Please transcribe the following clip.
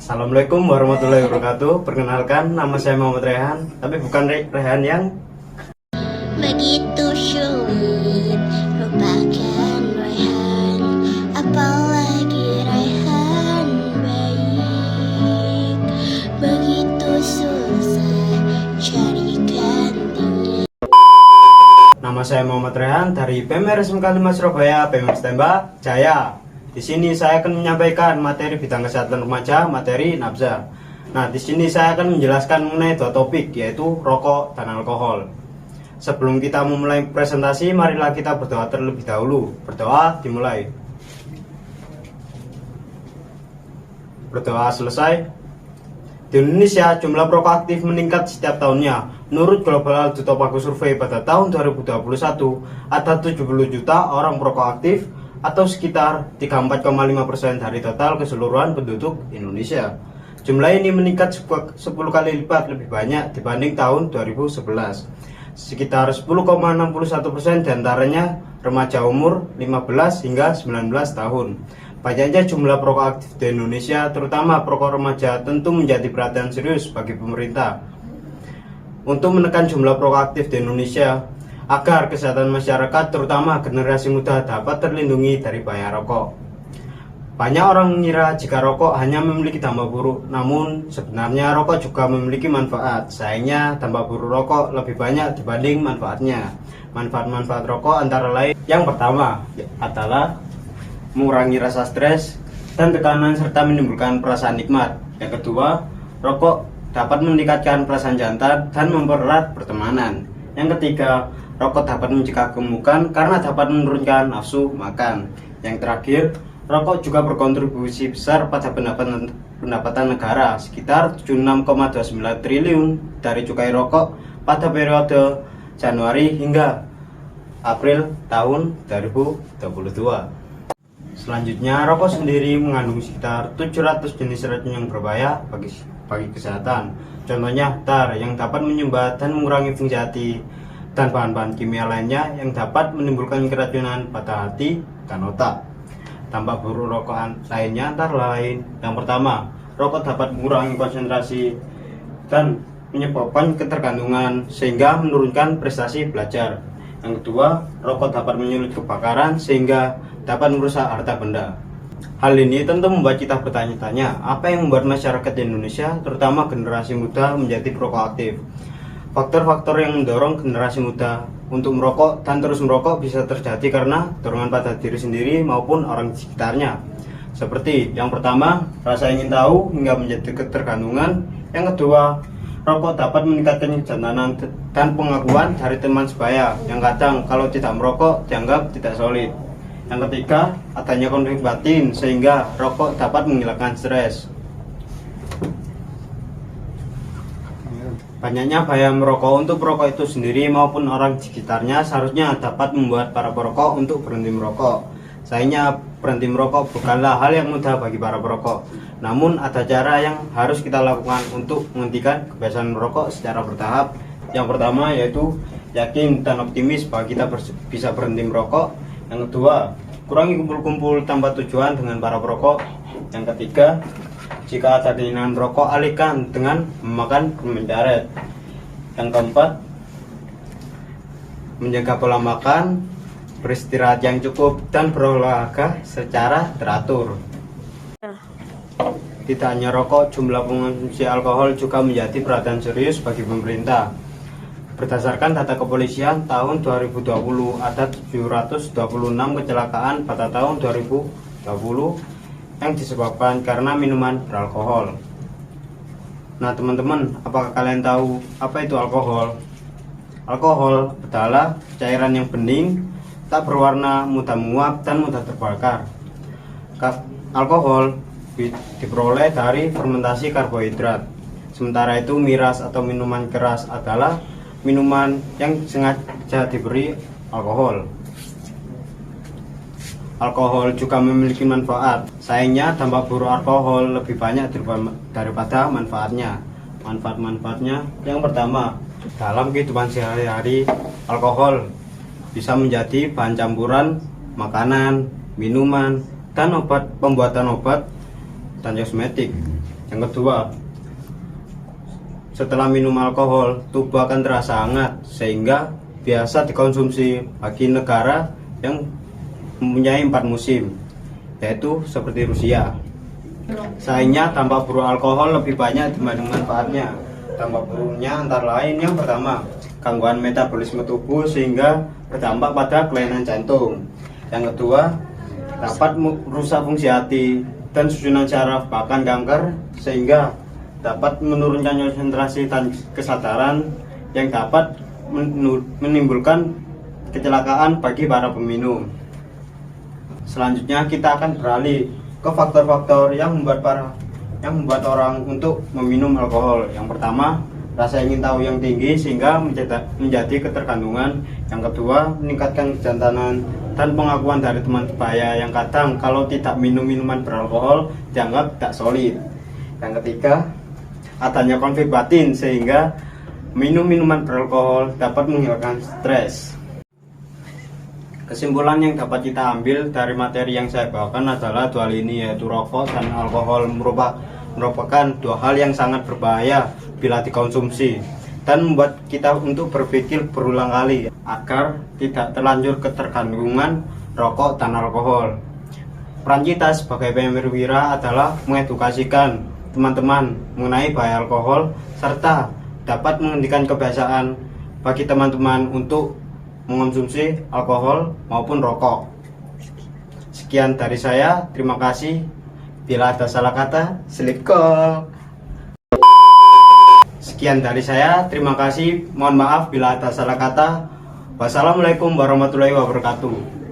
Assalamualaikum warahmatullahi wabarakatuh. Perkenalkan, nama saya Muhammad Rehan, tapi bukan Rehan yang begitu sulit lupakan Rehan, apalagi Rehan baik, begitu susah cari gantinya. Nama saya Muhammad Rehan dari PMR SMK 5 Surabaya, PMR Tembak Jaya. Di sini saya akan menyampaikan materi bidang kesehatan remaja, materi nabza. Nah, di sini saya akan menjelaskan mengenai dua topik, yaitu rokok dan alkohol. Sebelum kita memulai presentasi, marilah kita berdoa terlebih dahulu. Berdoa dimulai. Berdoa selesai. Di Indonesia, jumlah perokok aktif meningkat setiap tahunnya. Menurut Global Health Tobacco Survey pada tahun 2021, ada 70 juta orang perokok aktif atau sekitar 34,5% dari total keseluruhan penduduk Indonesia. Jumlah ini meningkat 10 kali lipat lebih banyak dibanding tahun 2011. Sekitar 10,61% diantaranya remaja umur 15 hingga 19 tahun. Banyaknya jumlah perokok aktif di Indonesia, terutama perokok remaja, tentu menjadi perhatian serius bagi pemerintah untuk menekan jumlah perokok aktif di Indonesia, agar kesehatan masyarakat, terutama generasi muda, dapat terlindungi dari bahaya rokok. Banyak orang mengira jika rokok hanya memiliki dampak buruk, namun sebenarnya rokok juga memiliki manfaat. Sayangnya dampak buruk rokok lebih banyak dibanding manfaatnya. Manfaat-manfaat rokok antara lain, yang pertama adalah mengurangi rasa stres dan tekanan serta menimbulkan perasaan nikmat. Yang kedua, rokok dapat meningkatkan perasaan jantan dan mempererat pertemanan. Yang ketiga, rokok dapat mencegah gemukan karena dapat menurunkan nafsu makan. Yang terakhir, rokok juga berkontribusi besar pada pendapatan negara, sekitar 76,29 triliun dari cukai rokok pada periode Januari hingga April tahun 2022. Selanjutnya, rokok sendiri mengandung sekitar 700 jenis racun yang berbahaya bagi kesehatan. Contohnya tar yang dapat menyumbat dan mengurangi fungsi hati, dan bahan-bahan kimia lainnya yang dapat menimbulkan keracunan pada hati dan otak. Dampak buruk rokok lainnya antara lain, yang pertama, rokok dapat mengurangi konsentrasi dan menyebabkan ketergantungan sehingga menurunkan prestasi belajar. Yang kedua, rokok dapat menyulut kebakaran sehingga dapat merusak harta benda. Hal ini tentu membuat kita bertanya-tanya, apa yang membuat masyarakat di Indonesia, terutama generasi muda, menjadi perokok aktif? Faktor-faktor yang mendorong generasi muda untuk merokok dan terus merokok bisa terjadi karena dorongan pada diri sendiri maupun orang di sekitarnya. Seperti yang pertama, rasa ingin tahu hingga menjadi ketergantungan. Yang kedua, rokok dapat meningkatkan kejantanan dan pengakuan dari teman sebaya yang kadang kalau tidak merokok dianggap tidak solid. Yang ketiga, adanya konflik batin sehingga rokok dapat menghilangkan stres. Banyaknya bahaya merokok untuk perokok itu sendiri maupun orang di sekitarnya seharusnya dapat membuat para perokok untuk berhenti merokok. Sayangnya berhenti merokok bukanlah hal yang mudah bagi para perokok. Namun ada cara yang harus kita lakukan untuk menghentikan kebiasaan merokok secara bertahap. Yang pertama yaitu yakin dan optimis bahwa kita bisa berhenti merokok. Yang kedua, kurangi kumpul-kumpul tanpa tujuan dengan para perokok. Yang ketiga, jika ada keinginan merokok, alihkan dengan memakan permen karet. Yang keempat, menjaga pola makan, beristirahat yang cukup, dan berolahraga secara teratur. Tidak hanya rokok, jumlah pengonsumsi alkohol juga menjadi perhatian serius bagi pemerintah. Berdasarkan data kepolisian tahun 2020, ada 726 kecelakaan pada tahun 2020 yang disebabkan karena minuman beralkohol. Nah teman-teman, apakah kalian tahu apa itu alkohol? Alkohol adalah cairan yang bening, tak berwarna, mudah menguap, dan mudah terbakar. Alkohol diperoleh dari fermentasi karbohidrat. Sementara itu miras atau minuman keras adalah minuman yang sengaja diberi alkohol. Alkohol juga memiliki manfaat. Sayangnya dampak buruk alkohol lebih banyak daripada manfaatnya. Manfaat-manfaatnya yang pertama, dalam kehidupan sehari-hari, alkohol bisa menjadi bahan campuran makanan, minuman, dan pembuatan obat dan kosmetik. Yang kedua, setelah minum alkohol, tubuh akan terasa hangat sehingga biasa dikonsumsi bagi negara yang mempunyai 4 musim, yaitu seperti Rusia. Sayangnya dampak buruk alkohol lebih banyak dibanding manfaatnya. Dampak buruknya antara lain yang pertama, gangguan metabolisme tubuh sehingga berdampak pada kelainan jantung. Yang kedua, dapat merusak fungsi hati dan susunan saraf, bahkan kanker, sehingga dapat menurunkan konsentrasi dan kesadaran yang dapat menimbulkan kecelakaan bagi para peminum. Selanjutnya kita akan beralih ke faktor-faktor yang membuat orang untuk meminum alkohol. Yang pertama, rasa ingin tahu yang tinggi sehingga menjadi ketergantungan. Yang kedua, meningkatkan kejantanan dan pengakuan dari teman sebaya yang kadang kalau tidak minum minuman beralkohol dianggap tidak solid. Yang ketiga, adanya konflik batin sehingga minum minuman beralkohol dapat menghilangkan stres. Kesimpulan yang dapat kita ambil dari materi yang saya bawakan adalah dua hal ini, yaitu rokok dan alkohol merupakan dua hal yang sangat berbahaya bila dikonsumsi dan membuat kita untuk berpikir berulang kali agar tidak terlanjur ketergantungan rokok dan alkohol. Peran kita sebagai perwira adalah mengedukasikan teman-teman mengenai bahaya alkohol serta dapat menghentikan kebiasaan bagi teman-teman untuk mengonsumsi alkohol maupun rokok. Sekian dari saya, terima kasih. Bila ada salah kata, selipkol. Sekian dari saya, terima kasih. Mohon maaf bila ada salah kata. Wassalamualaikum warahmatullahi wabarakatuh.